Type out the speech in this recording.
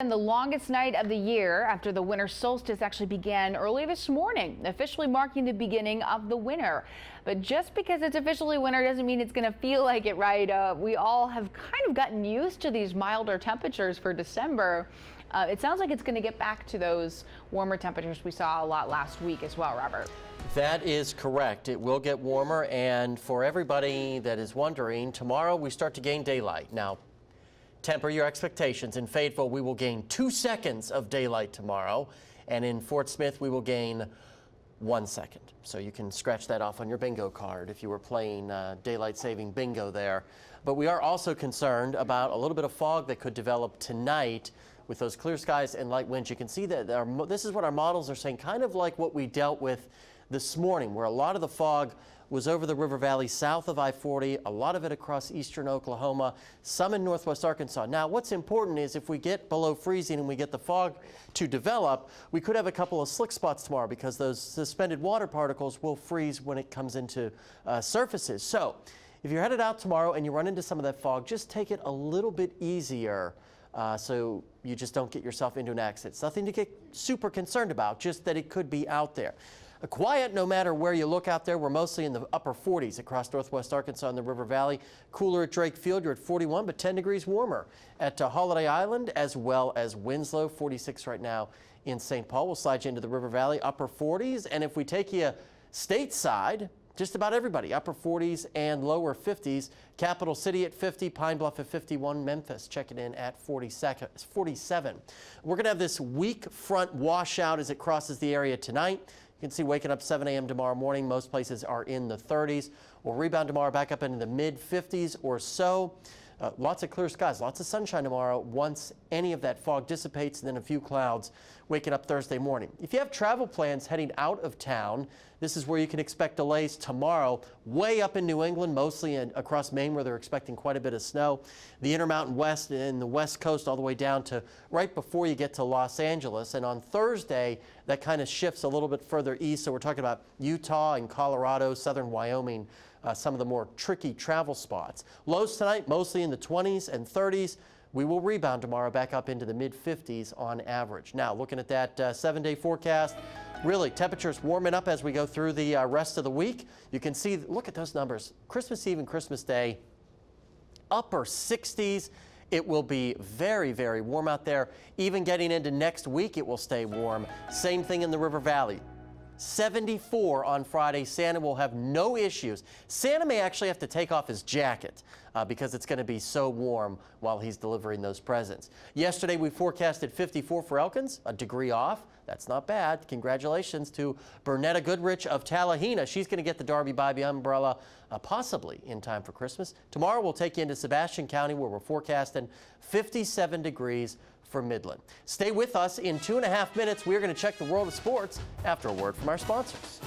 And the longest night of the year after the winter solstice actually began early this morning, officially marking the beginning of the winter. But just because it's officially winter doesn't mean it's going to feel like it, right? We all have kind of gotten used to these milder temperatures for December. It sounds like it's going to get back to those warmer temperatures we saw a lot last week as well, Robert. That is correct. It will get warmer, and for everybody that is wondering, tomorrow we start to gain daylight. Now, temper your expectations. In Fayetteville, we will gain 2 seconds of daylight tomorrow, and in Fort Smith, we will gain 1 second. So you can scratch that off on your bingo card if you were playing daylight saving bingo there. But we are also concerned about a little bit of fog that could develop tonight with those clear skies and light winds. You can see that this is what our models are saying, kind of like what we dealt with this morning, where a lot of the fog was over the river valley south of I-40, a lot of it across eastern Oklahoma, some in northwest Arkansas. Now, what's important is if we get below freezing and we get the fog to develop, we could have a couple of slick spots tomorrow because those suspended water particles will freeze when it comes into surfaces. So if you're headed out tomorrow and you run into some of that fog, just take it a little bit easier so you just don't get yourself into an accident. It's nothing to get super concerned about, just that it could be out there. Quiet no matter where you look out there. We're mostly in the upper 40s across northwest Arkansas and the River Valley. Cooler at Drake Field, you're at 41, but 10 degrees warmer at Holiday Island as well as Winslow, 46 right now in St. Paul. We'll slide you into the River Valley, upper 40s. And if we take you stateside, just about everybody, upper 40s and lower 50s. Capital City at 50, Pine Bluff at 51, Memphis checking in at 47. We're going to have this weak front washout as it crosses the area tonight. You can see waking up 7 a.m. tomorrow morning. Most places are in the 30s. We'll rebound tomorrow back up into the mid 50s or so. Lots of clear skies, lots of sunshine tomorrow once any of that fog dissipates, and then a few clouds waking up Thursday morning. If you have travel plans heading out of town, this is where you can expect delays tomorrow, way up in New England, mostly across Maine where they're expecting quite a bit of snow. The Intermountain West and the West Coast all the way down to right before you get to Los Angeles. And on Thursday, that kind of shifts a little bit further east. So we're talking about Utah and Colorado, southern Wyoming, some of the more tricky travel spots. Lows tonight, mostly in the 20s and 30s. We will rebound tomorrow back up into the mid-50s on average. Now, looking at that 7-day forecast, really temperatures warming up as we go through the rest of the week. You can see, look at those numbers. Christmas Eve and Christmas Day, upper 60s. It will be very, very warm out there. Even getting into next week, it will stay warm. Same thing in the River Valley. 74 on Friday. Santa will have no issues. Santa may actually have to take off his jacket because it's going to be so warm while he's delivering those presents. Yesterday we forecasted 54 for Elkins, a degree off. That's not bad. Congratulations to Bernetta Goodrich of Tallahena. She's going to get the Darby Bobby umbrella possibly in time for Christmas. Tomorrow we'll take you into Sebastian County where we're forecasting 57 degrees for Midland. Stay with us. In 2.5 minutes, we're going to check the world of sports after a word from our sponsors.